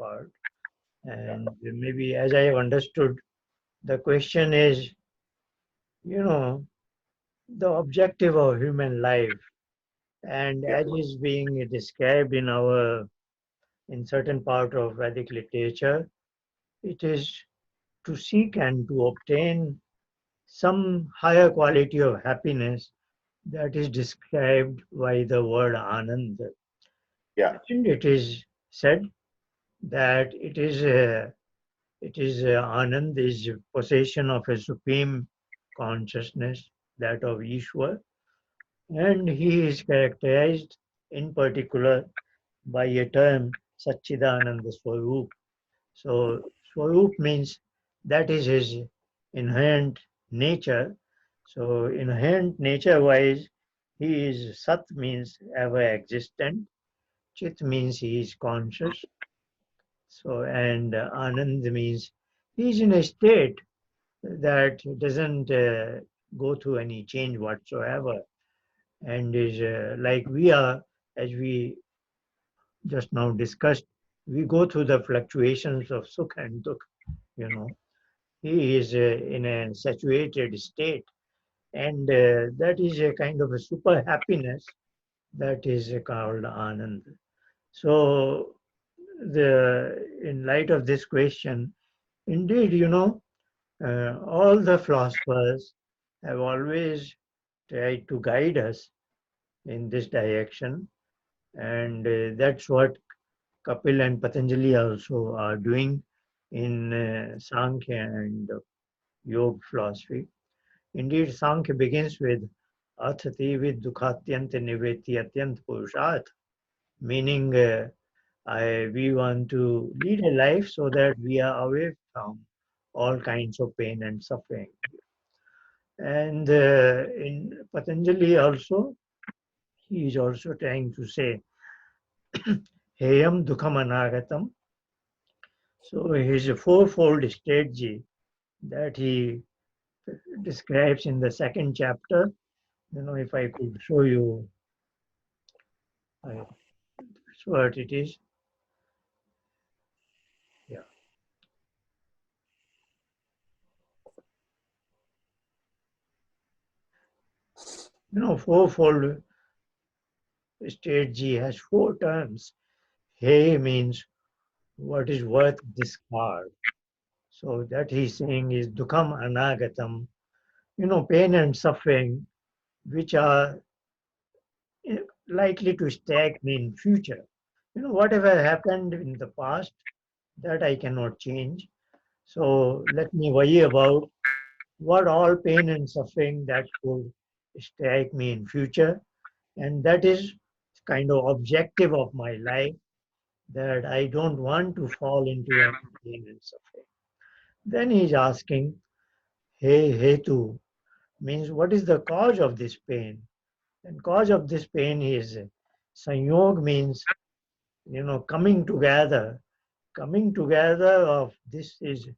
part. And maybe as I have understood, the question is, you know, the objective of human life. And Yeah. as is being described in certain part of Vedic literature, it is to seek and to obtain some higher quality of happiness that is described by the word Anand. Yeah. And it is said that Anand is possession of a supreme consciousness, that of Ishwar, and he is characterized in particular by a term Satchidananda Swarup. So Swarup means that is his inherent nature. So inherent nature wise, he is Sat means ever existent, Chit means he is conscious. So and Anand means he is in a state that doesn't go through any change whatsoever, and is like we are, as we just now discussed, we go through the fluctuations of Sukh and Dukh, you know. He is in a saturated state, and that is a kind of a super happiness that is called Anand. So, in light of this question, indeed, all the philosophers have always tried to guide us in this direction, and that's what Kapil and Patanjali also are doing in Sankhya and Yoga philosophy. Indeed, Sankhya begins with Athati vid dukhatyant niveti atyant purushat, meaning we want to lead a life so that we are away from all kinds of pain and suffering. And in Patanjali also, he is also trying to say, Heyam dukham anagatam. So his fourfold strategy that he describes in the second chapter, if I could show you what it is. Yeah. Fourfold strategy has four terms. Hey means what is worth discard. So that he's saying is dukham anagatam, pain and suffering, which are likely to stagnate in future. Whatever happened in the past, that I cannot change. So let me worry about what all pain and suffering that could strike me in future. And that is kind of objective of my life, that I don't want to fall into any pain and suffering. Then he's asking, hey, hetu, means what is the cause of this pain? And cause of this pain is sanyog means, coming together of this is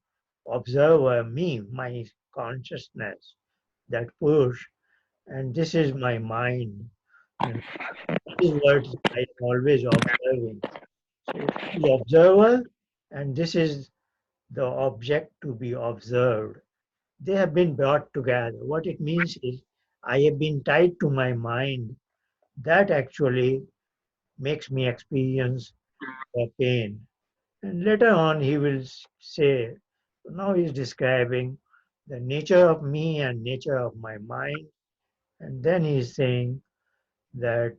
observer, me, my consciousness, that push, and this is my mind. You know, this is what I'm always observing. So the observer, and this is the object to be observed. They have been brought together. What it means is I have been tied to my mind. That actually makes me experience the pain. And later on, he will say, now he's describing the nature of me and nature of my mind. And then he's saying that,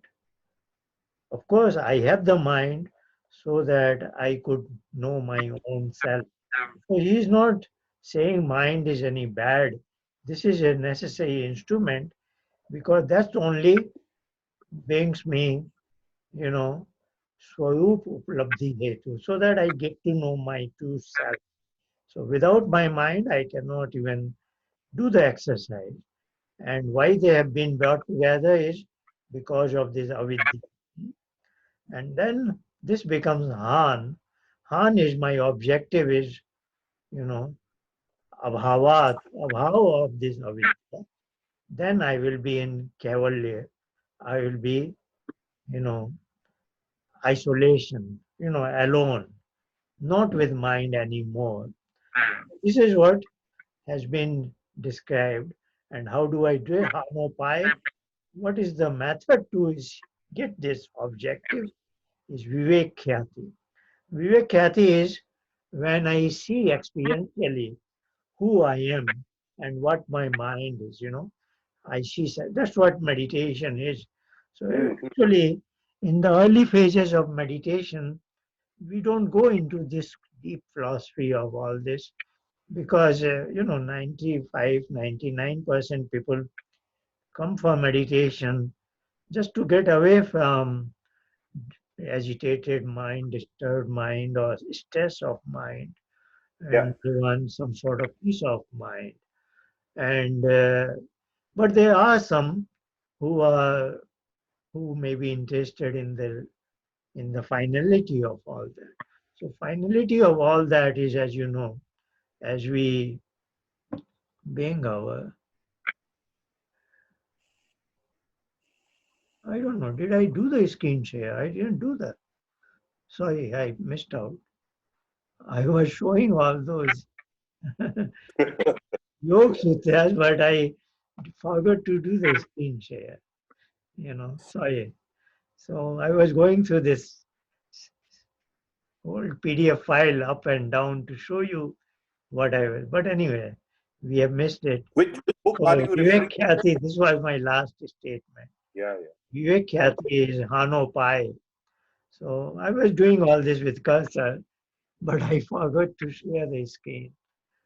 of course, I have the mind so that I could know my own self. So he's not saying mind is any bad. This is a necessary instrument because that's only brings me, you know, Swarup Uplabdhi Hetu, so that I get to know my true self. So without my mind, I cannot even do the exercise. And why they have been brought together is because of this avidya. And then this becomes Han. Han is my objective is, you know, abhava of this avidya. Then I will be in Kaivalya. I will be, you know, isolation, alone. not with mind anymore. This is what has been described. And how do I do it? How pi? What is the method to get this objective? Is Vivek Khyati. Vivek Khyati is when I see experientially who I am and what my mind is. I see that's what meditation is. So Mhm. actually, in the early phases of meditation, we don't go into this deep philosophy of all this because 95, 99% people come for meditation just to get away from agitated mind, disturbed mind, or stress of mind, Yeah. and they want some sort of peace of mind. And but there are some who are who may be interested in the finality of all that. So finality of all that is, as you know, as we being our, I don't know, did I do the screen share? I didn't do that. Sorry, I missed out. I was showing all those yoga sutras, but I forgot to do the screen share. Sorry. So I was going through this whole PDF file up and down to show you what I was. But anyway, we have missed it. Which book are So you Vivek referring to? Khyati, this was my last statement. Yeah, yeah. Vivek Khyati Okay. is Hano Pai. So I was doing all this with cursor, but I forgot to share the screen.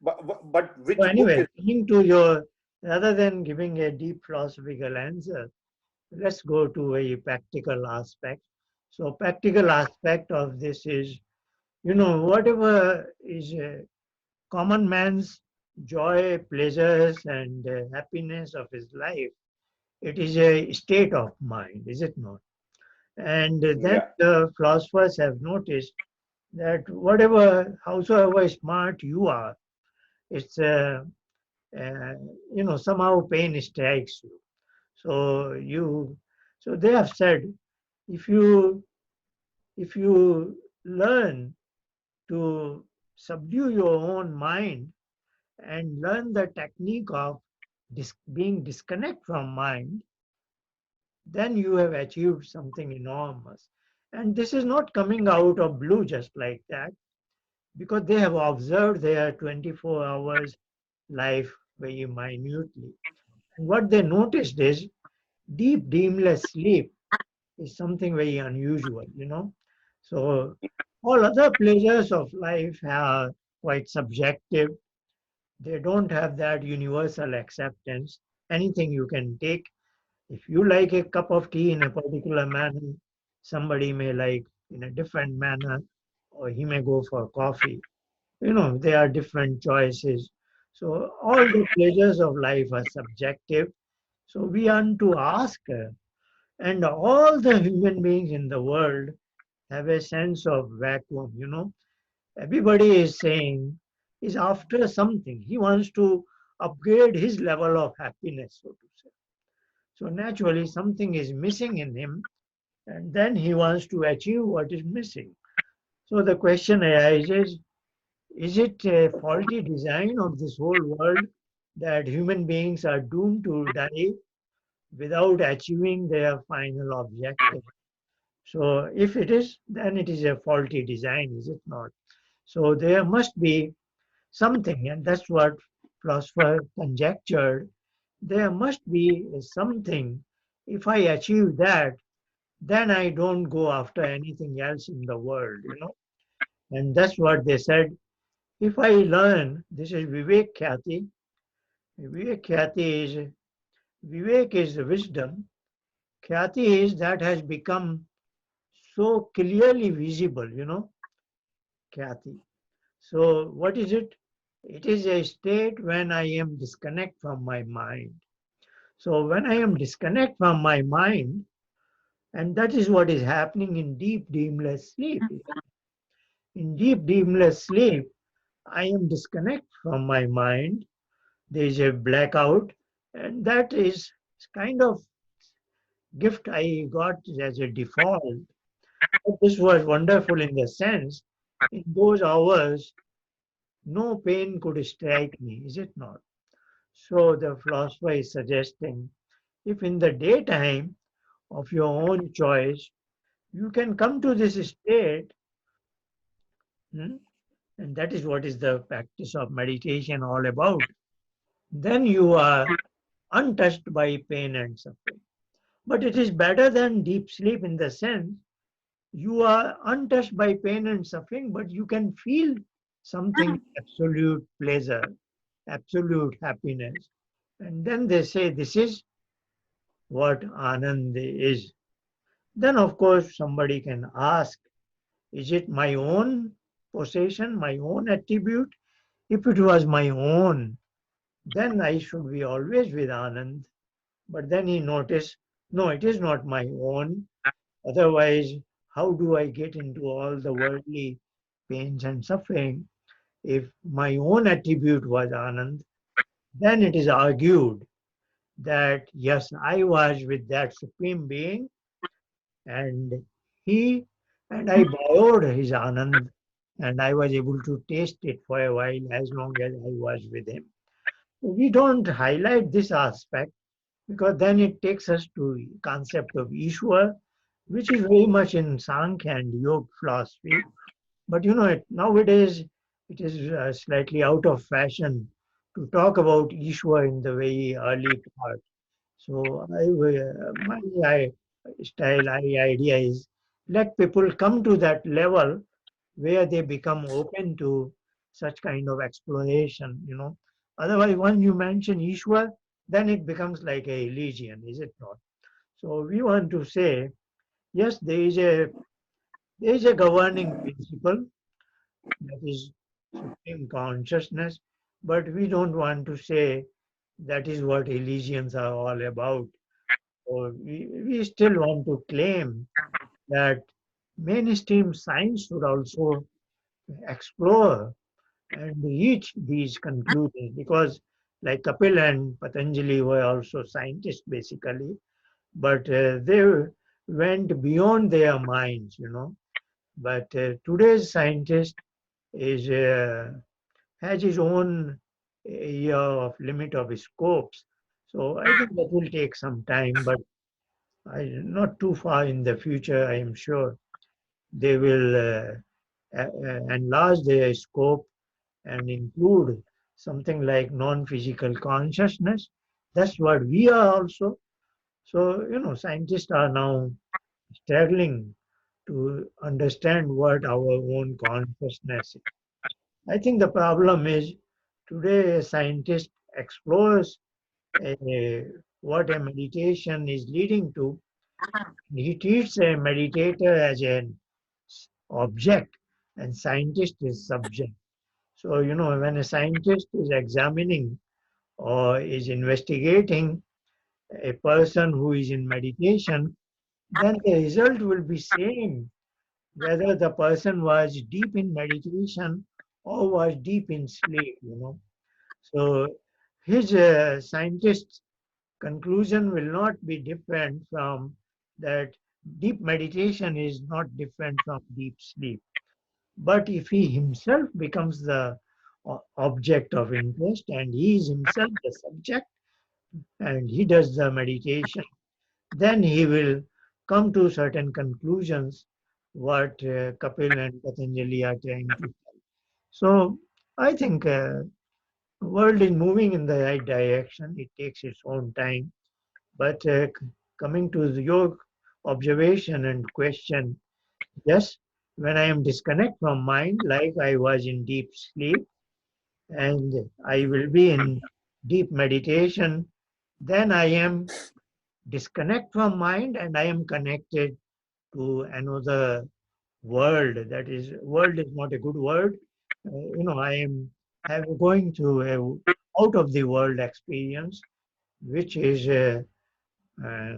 But So which book anyway, is? coming to your, rather than giving a deep philosophical answer, let's go to a practical aspect. So practical aspect of this is, whatever is common man's joy, pleasures, and happiness of his life, it is a state of mind, is it not? And then Yeah, the philosophers have noticed that whatever, howsoever smart you are, it's uh, somehow pain strikes you. So so they have said, if you if you learn to subdue your own mind and learn the technique of being disconnect from mind, then you have achieved something enormous. And this is not coming out of blue just like that, because they have observed their 24 hours life very minutely. And what they noticed is deep, dreamless sleep is something very unusual. So all other pleasures of life are quite subjective. They don't have that universal acceptance. Anything you can take. If you like a cup of tea in a particular manner, somebody may like in a different manner, or he may go for coffee. There are different choices. So all the pleasures of life are subjective. So we want to ask, and all the human beings in the world have a sense of vacuum. Everybody is saying is after something. He wants to upgrade his level of happiness, so to say. So naturally, something is missing in him, and then he wants to achieve what is missing. So the question arises, is it a faulty design of this whole world that human beings are doomed to die without achieving their final objective? So if it is, then it is a faulty design, is it not? So there must be something, and that's what philosopher conjectured. There must be something. If I achieve that, then I don't go after anything else in the world. And that's what they said. If I learn, this is Vivek Khyati. Vivek Khyati is, Vivek is wisdom. Khyati is that has become so clearly visible, Khyati. So what is it? It is a state when I am disconnect from my mind. So when I am disconnect from my mind, and that is what is happening in deep dreamless sleep. In deep dreamless sleep, I am disconnect from my mind. There is a blackout, and that is kind of gift I got as a default. But this was wonderful in the sense in those hours, no pain could strike me, is it not? So the philosopher is suggesting if in the daytime of your own choice, you can come to this state, hmm, and that is what is the practice of meditation all about, then you are untouched by pain and suffering. But it is better than deep sleep in the sense you are untouched by pain and suffering, but you can feel something absolute pleasure, absolute happiness. And then they say this is what Anand is. Then, of course, somebody can ask, is it my own possession, my own attribute? If it was my own, then I should be always with Anand. But then he noticed, no, it is not my own. Otherwise, how do I get into all the worldly pains and suffering? If my own attribute was Anand, then it is argued that yes, I was with that Supreme Being and he and I borrowed his Anand and I was able to taste it for a while as long as I was with him. We don't highlight this aspect because then it takes us to the concept of Ishwar, which is very much in Sankhya and Yoga philosophy. But nowadays it is slightly out of fashion to talk about Ishwar in the very early part. So my idea is let people come to that level where they become open to such kind of exploration. Otherwise, when you mention Ishwar, then it becomes like a religion, is it not? So we want to say, yes, there is a governing principle that is supreme consciousness, but we don't want to say that is what religions are all about. Or we still want to claim that mainstream science should also explore and reach these conclusions because like Kapil and Patanjali were also scientists basically, but they went beyond their minds. But today's scientist is has his own area of limit of scopes. So I think that will take some time, but not too far in the future, I am sure they will enlarge their scope and include something like non-physical consciousness. That's what we are also. So, scientists are now struggling to understand what our own consciousness is. I think the problem is today a scientist explores what a meditation is leading to. He treats a meditator as an object and scientist is subject. So, when a scientist is examining or is investigating a person who is in meditation, then the result will be same whether the person was deep in meditation or was deep in sleep. So his scientist's conclusion will not be different from that deep meditation is not different from deep sleep. But if he himself becomes the object of interest and he is himself the subject and he does the meditation, then he will come to certain conclusions what Kapil and Patanjali are trying to. So I think the world is moving in the right direction. It takes its own time. But coming to your observation and question, yes, when I am disconnect from mind, like I was in deep sleep, and I will be in deep meditation, then I am disconnect from mind and I am connected to another world. That is, world is not a good word. I am going to a out of the world experience, which is uh,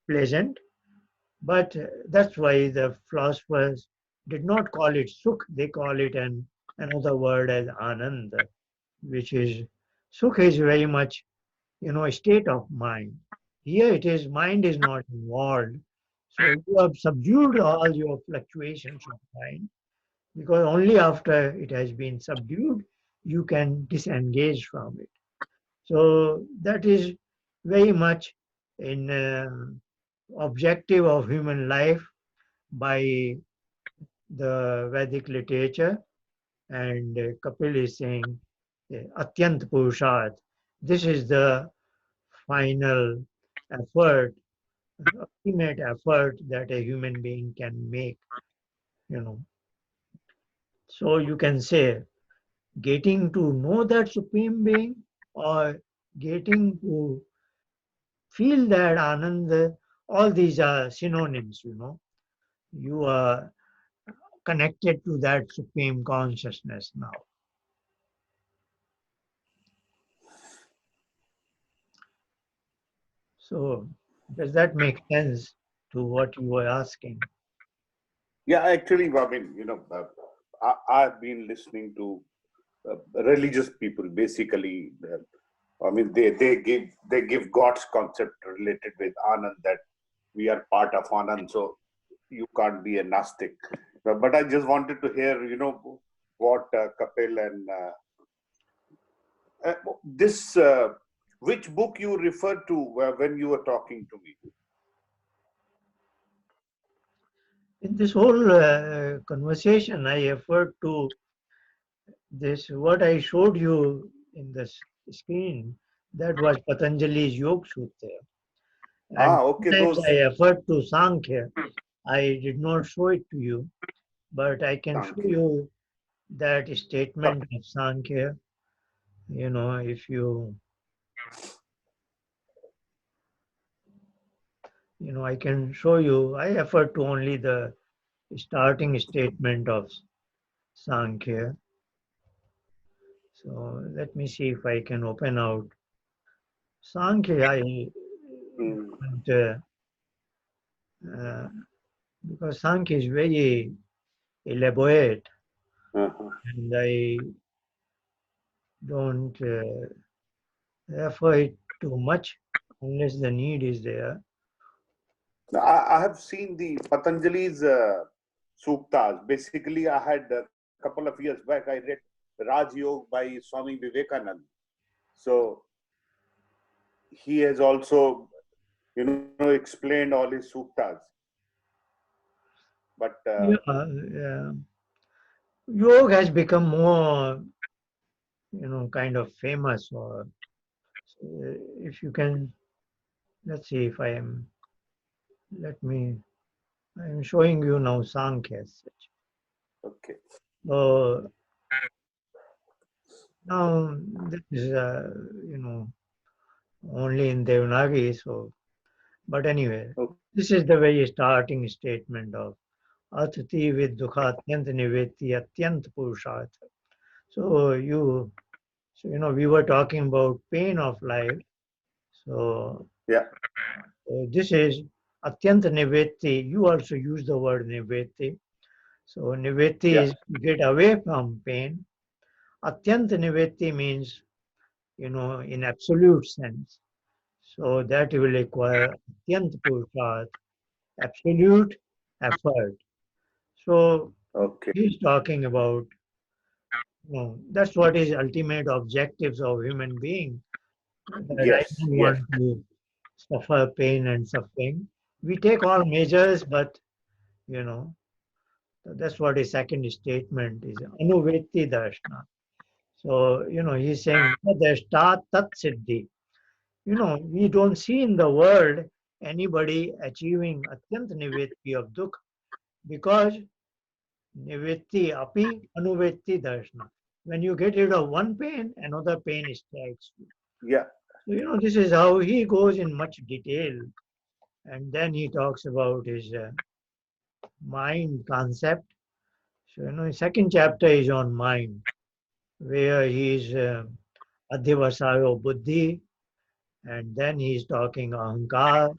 pleasant. But that's why the philosophers did not call it sukh. They call it another word as anand, which is sukh is very much a state of mind. Here it is mind is not involved. So you have subdued all your fluctuations of mind because only after it has been subdued you can disengage from it. So that is very much in objective of human life by the Vedic literature, and Kapil is saying Atyant Purushat. This is the final effort, ultimate effort that a human being can make, you know. So you can say getting to know that supreme being or getting to feel that anand, all these are synonyms, you know. You are connected to that supreme consciousness now. So does that make sense to what you were asking? Yeah, actually, I mean, I've been listening to religious people. Basically, I mean, they give God's concept related with Anand, that we are part of Anand, so you can't be a Nastic. But I just wanted to hear, what Kapil and this which book you referred to when you were talking to me. In this whole conversation, I referred to this, what I showed you in the screen, that was Patanjali's Yoga Sutra. And Okay, sometimes I those referred to Sankhya. I did not show it to you, but I can show Sankhya. you that Sure. statement of Sankhya. You know, if I can show you, I referred to only the starting statement of Sankhya. So let me see if I can open out Sankhya. I Mm. don't, uh, because Sankhya is very elaborate, Uh-huh. and I don't refer it too much unless the need is there. I have seen the Patanjali's suktas. Basically, I had a couple of years back, I read Raj Yoga by Swami Vivekanand. So he has also, explained all his suktas. But Yeah, yoga has become more, kind of famous. Or if you can, let's see if I am. Let me. I am showing you now Sankhya as such. okay, So now this is, only in Devanagari. So, but anyway, this is the very starting statement of Atati vid dukha atyant niveti atyant purusharth. So we were talking about pain of life. So, yeah, this is atyant niveti. You also use the word niveti. So niveti yeah, is to get away from pain. Atyant niveti means, in absolute sense. So that will require atyant purusharth, absolute effort. So okay, he's talking about, that's what is ultimate objectives of human being. That I yes, don't yes, want to suffer pain and suffering. We take all measures, but you know that's what his second statement is. Anuveti darshana. So he's saying dashta tat siddhi. We don't see in the world anybody achieving atyant niveti of dukh, because niveti api anuveti darshana. When you get rid of one pain, another pain strikes you. yeah, So, this is how he goes in much detail. And then he talks about his mind concept. So, his second chapter is on mind, where he is adhivasayo buddhi, and then he is talking ahankar,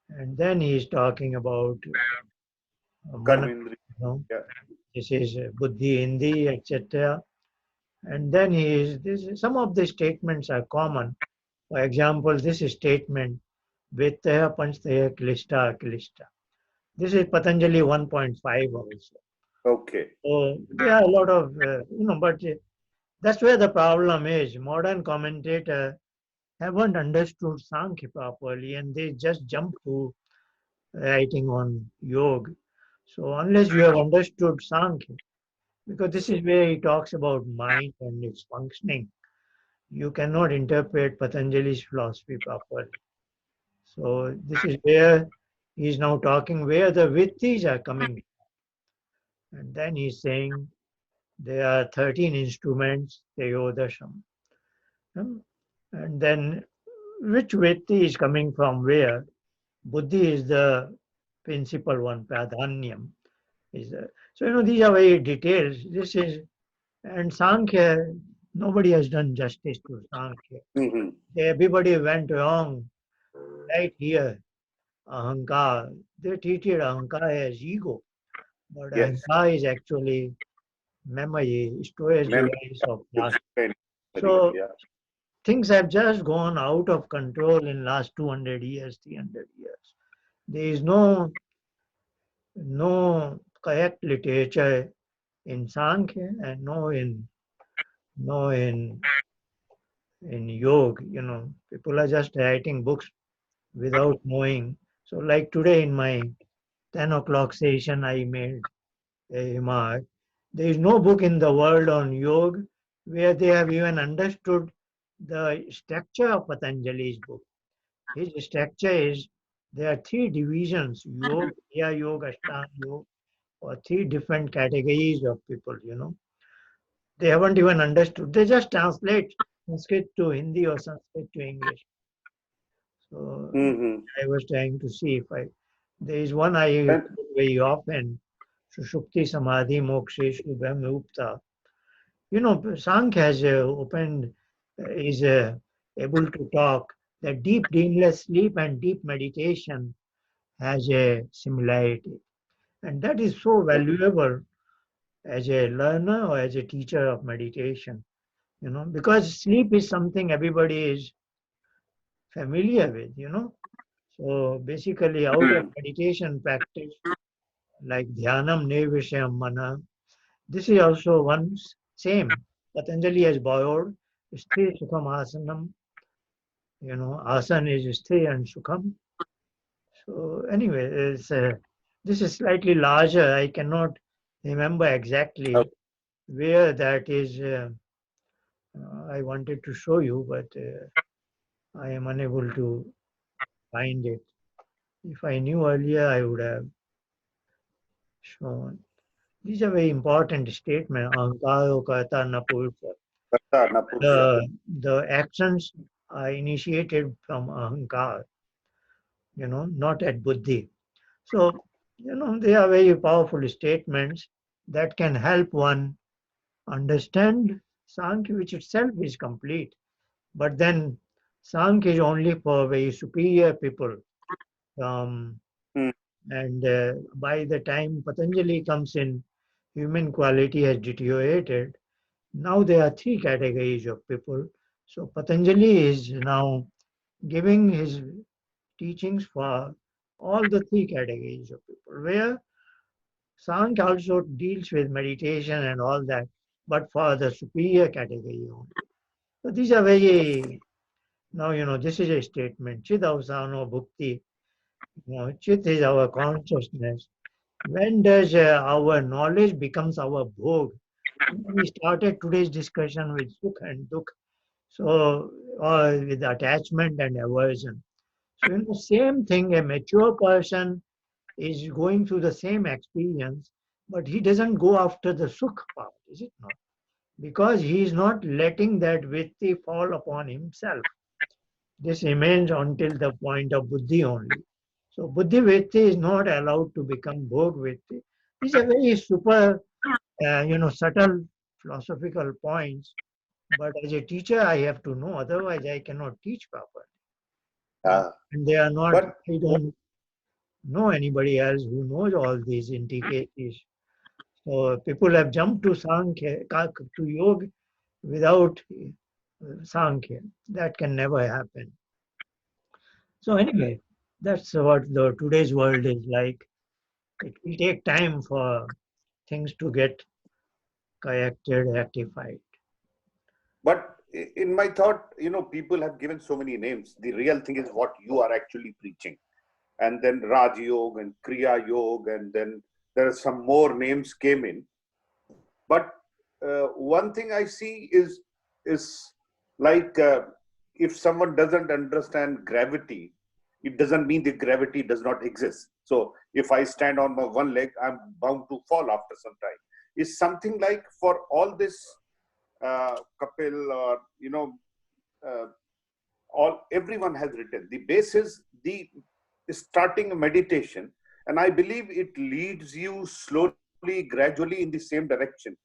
and then he is talking about mana, Karmendri, you know, yeah, this is buddhi, indi, etc. And then some of the statements are common. For example, this statement, Vettaya Panchtaya Klishta Klishta. This is Patanjali 1.5 also. Okay. So there are a lot of, but that's where the problem is. Modern commentators haven't understood Sankhya properly and they just jump to writing on yoga. So unless you have understood Sankhya, because this is where he talks about mind and its functioning, you cannot interpret Patanjali's philosophy properly. So this is where he's now talking where the vittis are coming. And then he's saying there are 13 instruments, Teyodasham. Hmm? And then which vritti is coming from where? Buddhi is the principal one, Pradhanyam. So, these are very details. This is, and Sankhya, nobody has done justice to Sankhya. Hmm. Everybody went wrong right here. Ahankar, they treated Ahankar as ego, but Yes. Ahankar is actually memory, storage Memory. device of past. Memory. So Yeah. things have just gone out of control in last 200 years, 300 years. There is no correct literature in Sankhya and no in yoga. People are just writing books without knowing. So like today in my 10 o'clock session, I made a remark. There is no book in the world on yoga where they have even understood the structure of Patanjali's book. His structure is there are three divisions: yoga, kriya yoga, ashtanga yoga, or three different categories of people. They haven't even understood. They just translate Sanskrit to Hindi or Sanskrit to English. So Hmm. I was trying to see if there is one I And quote very often, Sushupti Samadhi Moksheshu Brahmupta. Sankhya has opened, is able to talk that deep dreamless sleep and deep meditation has a similarity. And that is so valuable as a learner or as a teacher of meditation, because sleep is something everybody is familiar with. So basically, out of meditation practice, like Dhyanam Nirvishayam Mana, this is also same. Patanjali has borrowed Sthir Sukham Asanam. Asan is Sthir and Sukham. So anyway, this is slightly larger. I cannot remember exactly where that is. I wanted to show you, but I am unable to find it. If I knew earlier, I would have shown. These are very important statements. Ahankaro karta na purusha. Napurusha. The actions are initiated from ahankar, not at buddhi. So, they are very powerful statements that can help one understand Sankhya, which itself is complete. But then Sankhya is only for very superior people. Um, Hmm. and by the time Patanjali comes in, human quality has deteriorated. Now there are three categories of people. So Patanjali is now giving his teachings for all the three categories of people, where Sankhya also deals with meditation and all that, but for the superior category only. So these are very, now, this is a statement. Chidavsano bhukti. Chit is our consciousness. When does our knowledge becomes our bhog? We started today's discussion with sukh and dukh. So, or with attachment and aversion. So, same thing, a mature person is going through the same experience, but he doesn't go after the sukh part, is it not? Because he is not letting that vritti fall upon himself. This remains until the point of buddhi only. So, buddhi vritti is not allowed to become bhog vritti. These are very super, subtle philosophical points. But as a teacher, I have to know, otherwise, I cannot teach properly. Uh, And they are not, but I don't know anybody else who knows all these intricacies. So people have jumped to Sankhya, to Yoga without Sankhya. That can never happen. So anyway, that's what the today's world is like. It will take time for things to get corrected, rectified. But in my thought, people have given so many names. The real thing is what you are actually preaching. And then Raj Yoga and Kriya Yoga, and then there are some more names came in. But one thing I see is like if someone doesn't understand gravity, it doesn't mean the gravity does not exist. So if I stand on my one leg, I'm bound to fall after some time. It's something like for all this Kapil or uh, all everyone has written. The base is the starting a meditation, and I believe it leads you slowly, gradually in the same direction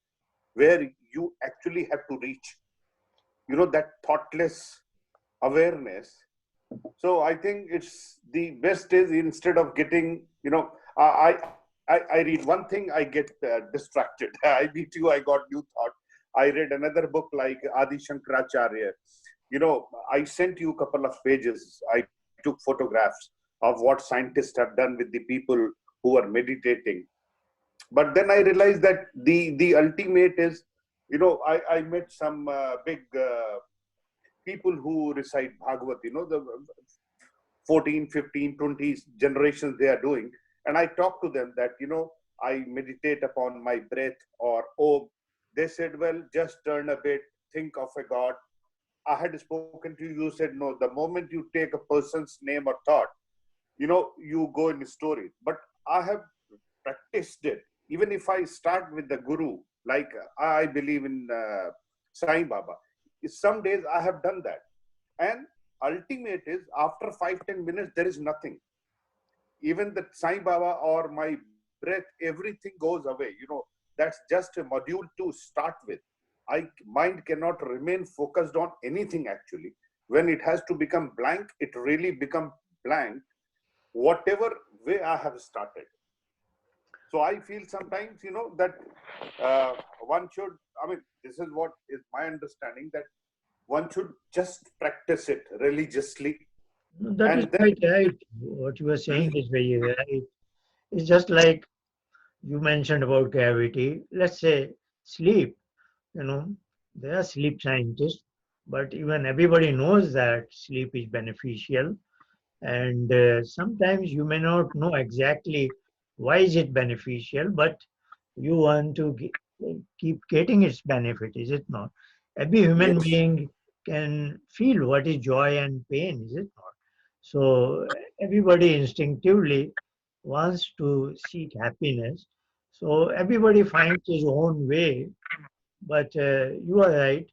where you actually have to reach. That thoughtless awareness. So I think it's the best is instead of getting, I read one thing, I get distracted. I meet you, I got new thought. I read another book like Adi Shankaracharya. I sent you a couple of pages. I took photographs of what scientists have done with the people who are meditating. But then I realized that the ultimate is, I met some big people who recite Bhagavad, the 14, 15, 20 generations they are doing. And I talked to them that, I meditate upon my breath or, oh, they said, well, just turn a bit, think of a God. I had spoken to you, you said, no, the moment you take a person's name or thought, you go in story. But I have practiced it. Even if I start with the Guru, like I believe in Sai Baba, some days I have done that. And ultimate is after 5-10 minutes, there is nothing. Even the Sai Baba or my breath, everything goes away. That's just a module to start with. Mind cannot remain focused on anything actually. When it has to become blank, it really becomes blank, whatever way I have started. So I feel sometimes, that one should, this is what is my understanding, that one should just practice it religiously. No, that is And then, quite right. What you are saying is very right. It's just like you mentioned about gravity. Let's say sleep. You know, there are sleep scientists, but even everybody knows that sleep is beneficial. And sometimes you may not know exactly why is it beneficial, but you want to keep getting its benefit, is it not? Every human yes, being can feel what is joy and pain, is it not? So everybody instinctively wants to seek happiness. So everybody finds his own way, but you are right.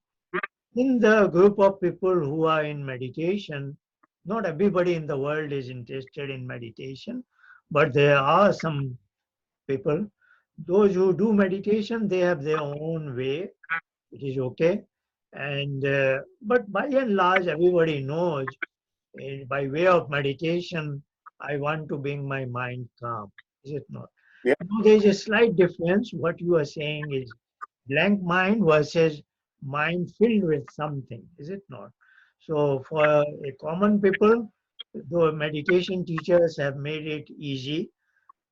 In the group of people who are in meditation, not everybody in the world is interested in meditation, but there are some people. Those who do meditation, they have their own way. It is okay. And but by and large, everybody knows by way of meditation, I want to bring my mind calm. Is it not? yeah, Now, there is a slight difference. What you are saying is blank mind versus mind filled with something, is it not? So, for a common people, the meditation teachers have made it easy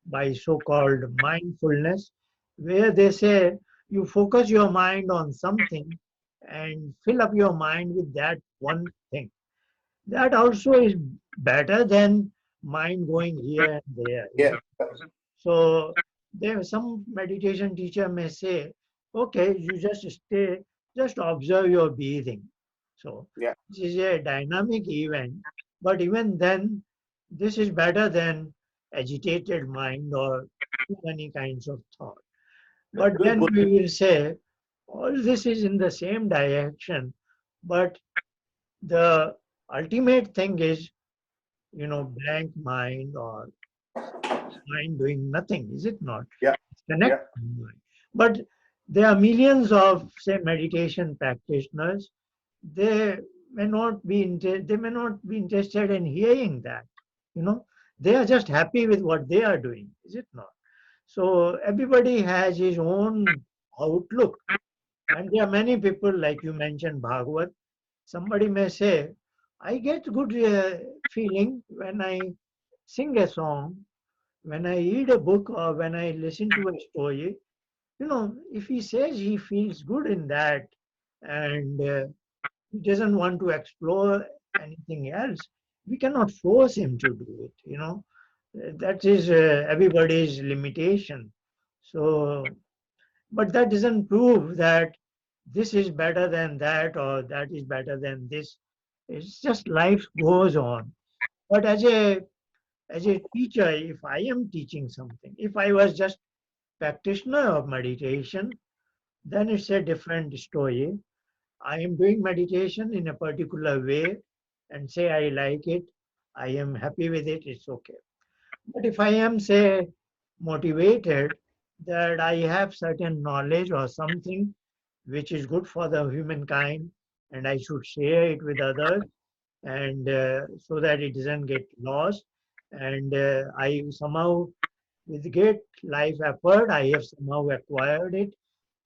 by so-called mindfulness, where they say you focus your mind on something and fill up your mind with that one thing. That also is better than mind going here and there, is yeah, it? So there some meditation teacher may say, okay, you just stay, just observe your breathing. So yeah. this is a dynamic event, but even then, this is better than agitated mind or too many kinds of thought. But Good, then good. we will say, all this is in the same direction, but the ultimate thing is, blank mind or mind doing nothing, is it not? Yeah, Connect yeah. mind. But there are millions of, say, meditation practitioners. They they may not be interested in hearing that. You know, they are just happy with what they are doing, is it not? So everybody has his own outlook, and there are many people, like you mentioned, Bhagavad. Somebody may say, I get good feeling when I sing a song, when I read a book, or when I listen to a story. if he says he feels good in that and he doesn't want to explore anything else, we cannot force him to do it. That is everybody's limitation. So, but that doesn't prove that this is better than that or that is better than this. It's just life goes on. But as a teacher, if I am teaching something, if I was just practitioner of meditation, then it's a different story. I am doing meditation in a particular way and say I like it, I am happy with it, it's okay. But if I am, say, motivated that I have certain knowledge or something which is good for the humankind and I should share it with others, and so that it doesn't get lost, and I somehow, with great life effort, I have somehow acquired it,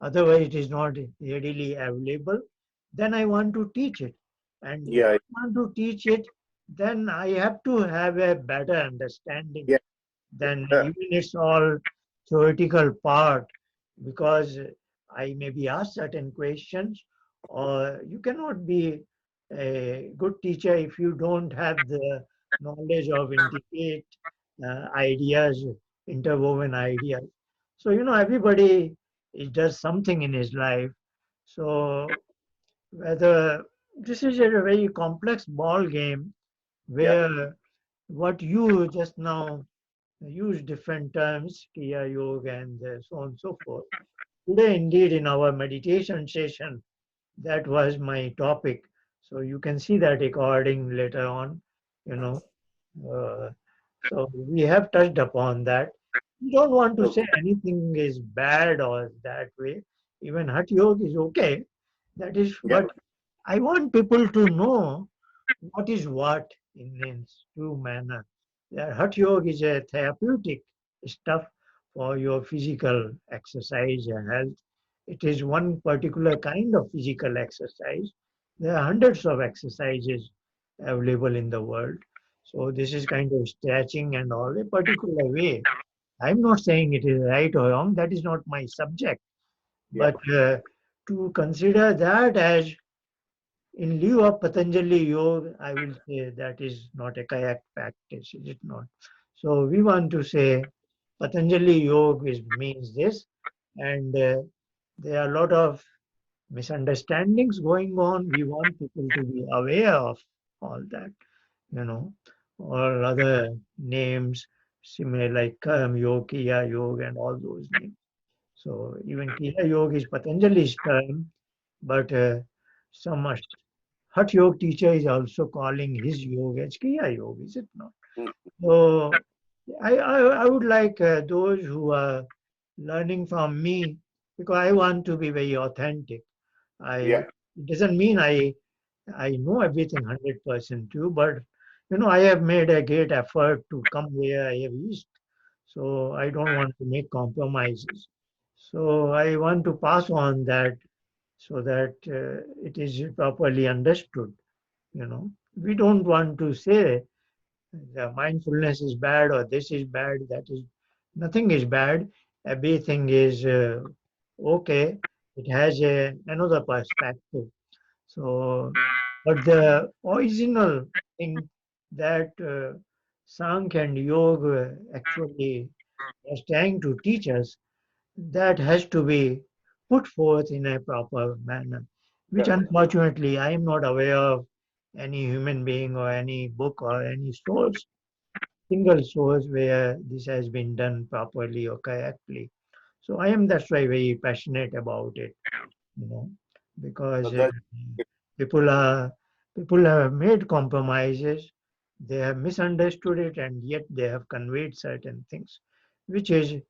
otherwise it is not readily available, then I want to teach it. And if Yeah, I want to teach it, then I have to have a better understanding yeah, than yeah, even its all theoretical part, because I may be asked certain questions, or you cannot be a good teacher if you don't have the knowledge of intricate ideas, interwoven ideas. So, everybody does something in his life. So, whether this is a very complex ball game yeah, where what you just now use different terms, Kriya Yoga and so on and so forth. Today, indeed, in our meditation session, that was my topic. So you can see that recording later on, you know. Uh, so we have touched upon that. We don't want to say okay, anything is bad or that way. Even Hatha Yoga is okay. That is, yeah, but I want people to know what is what in its true manner. Yeah, Hatha Yoga is a therapeutic stuff for your physical exercise and health. It is one particular kind of physical exercise. There are hundreds of exercises available in the world. So this is kind of stretching and all a particular way. I'm not saying it is right or wrong. That is not my subject. yeah, But to consider that as in lieu of Patanjali Yoga, I will say that is not a correct practice, is it not? So we want to say Patanjali Yoga means this, and there are a lot of misunderstandings going on. We want people to be aware of all that, you know, or other names similar like Karm Yoga, Kriya Yoga, and all those names. So even Kriya Yoga is Patanjali's term, but some Hatha Yoga teacher is also calling his yoga as Kriya Yoga, is it not? mm, So I would like those who are learning from me, because I want to be very authentic. yeah, It doesn't mean I know everything 100% too, but I have made a great effort to come where I have reached. So I don't want to make compromises. So I want to pass on that so that it is properly understood. We don't want to say the mindfulness is bad or this is bad, that is, nothing is bad. Everything is okay. It has another perspective. So, but the original thing that Sankhya and Yoga actually was trying to teach us, that has to be put forth in a proper manner, which correct. unfortunately I am not aware of any human being or any book or any source, single source where this has been done properly or correctly. So I am that's why very passionate about it, you know, So because that, people are people have made compromises, they have misunderstood it, and yet they have conveyed certain things, which is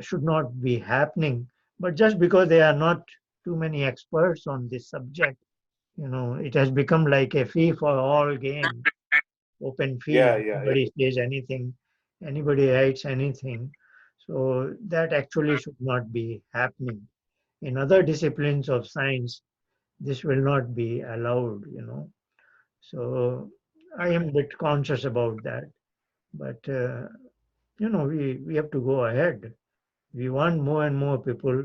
should not be happening. But just because there are not too many experts on this subject, it has become like a free for all game, open yeah, field. yeah, yeah. Anybody says anything, anybody writes anything. So that actually should not be happening. In other disciplines of science, this will not be allowed. So I am a bit conscious about that. But we have to go ahead. We want more and more people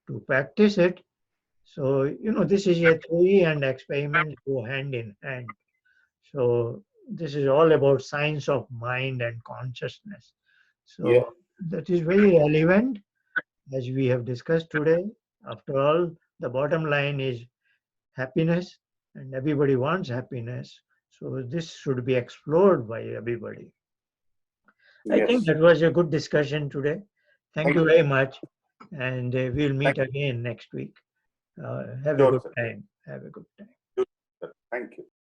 to practice it. So, this is a theory and experiment go hand in hand. So, this is all about science of mind and consciousness. Yeah. So, that is very relevant as we have discussed today. After all, the bottom line is happiness, and everybody wants happiness. So, this should be explored by everybody. I think Yes. that was a good discussion today. Thank Thank you very much. And we'll thank meet again next week. Have a you, good sir. time. Have a good time. Thank you.